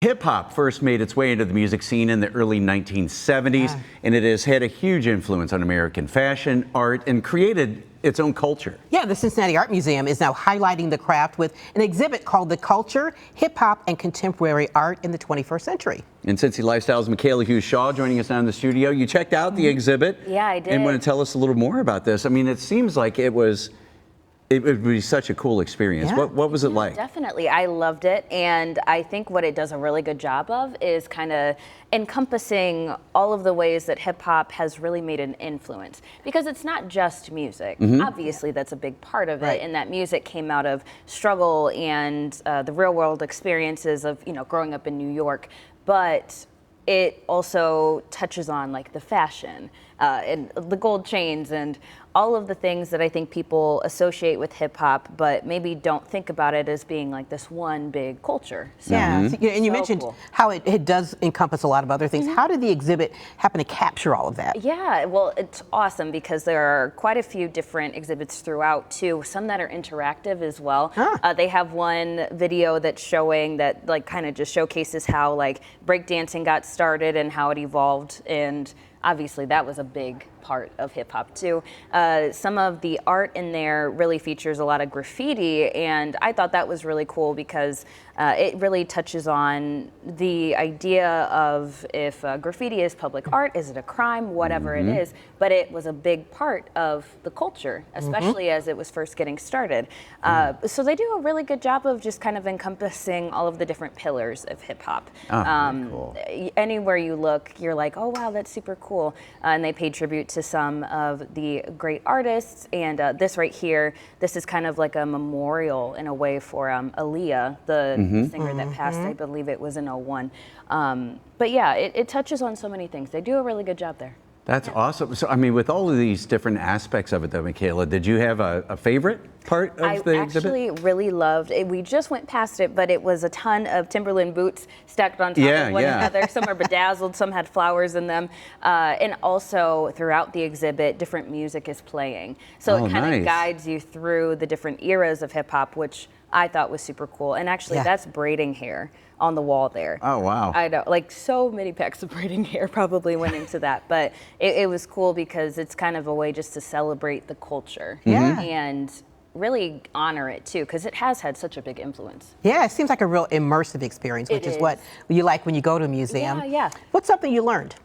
Hip-hop first made its way into the music scene in the early 1970s, and it has had a huge influence on American fashion, art, and created its own culture. Yeah, the Cincinnati Art Museum is now highlighting the craft with an exhibit called The Culture, Hip-Hop, and Contemporary Art in the 21st Century. And CINCY Lifestyle's Mikhayla Hughes-Shaw joining us now in the studio. You checked out the exhibit. Yeah, I did. And want to tell us a little more about this. I mean, it seems like it would be such a cool experience. Yeah. What was it like? Definitely. I loved it. And I think what it does a really good job of is kind of encompassing all of the ways that hip hop has really made an influence. Because it's not just music. Obviously, that's a big part of it. And that music came out of struggle and the real world experiences of, growing up in New York. But it also touches on like the fashion and the gold chains and all of the things that I think people associate with hip hop, but maybe don't think about it as being like this one big culture. So, And you mentioned cool. how it does encompass a lot of other things. How did the exhibit happen to capture all of that? Yeah, well, it's awesome because there are quite a few different exhibits throughout too, some that are interactive as well. They have one video that's showing that like kind of just showcases how like breakdancing got started and how it evolved, and obviously that was a big part of hip hop too. Some of the art in there really features a lot of graffiti, and I thought that was really cool because it really touches on the idea of if graffiti is public art, is it a crime, whatever it is, but it was a big part of the culture, especially as it was first getting started. So they do a really good job of just kind of encompassing all of the different pillars of hip hop. Cool. Anywhere you look, you're like, oh wow, that's super cool. And they paid tribute to some of the great artists, and this right here, this is kind of like a memorial in a way for Aaliyah, the singer that passed, I believe it was in '01. But yeah, it touches on so many things. They do a really good job there. That's awesome. So, I mean, with all of these different aspects of it, though, Mikhayla, did you have a favorite part of the exhibit? I actually really loved it. We just went past it, but it was a ton of Timberland boots stacked on top of one another. Some are bedazzled, some had flowers in them. And also, throughout the exhibit, different music is playing. So it kind of guides you through the different eras of hip-hop, which I thought was super cool. And actually, that's braiding hair on the wall there. Oh, wow. I know, like so many packs of braiding hair probably went into that, but it was cool because it's kind of a way just to celebrate the culture and really honor it too, because it has had such a big influence. Yeah, it seems like a real immersive experience, which is what you like when you go to a museum. Yeah. What's something you learned?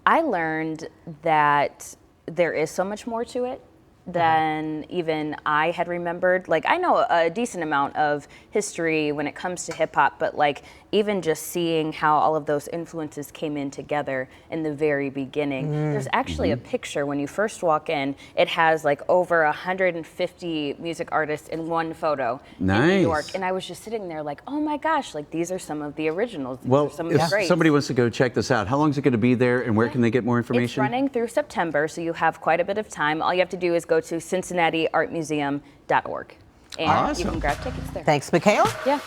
I learned that there is so much more to it than even I had remembered. Like, I know a decent amount of history when it comes to hip hop, but like even just seeing how all of those influences came in together in the very beginning. There's actually a picture when you first walk in. It has like over 150 music artists in one photo in New York, and I was just sitting there like, oh my gosh, like these are some of the originals. These are some of the greats. Somebody wants to go check this out, how long is it going to be there, and where can they get more information? It's running through September, so you have quite a bit of time. All you have to do is go to CincinnatiArtMuseum.org, and you can grab tickets there. Thanks, Mikhayla. Yeah.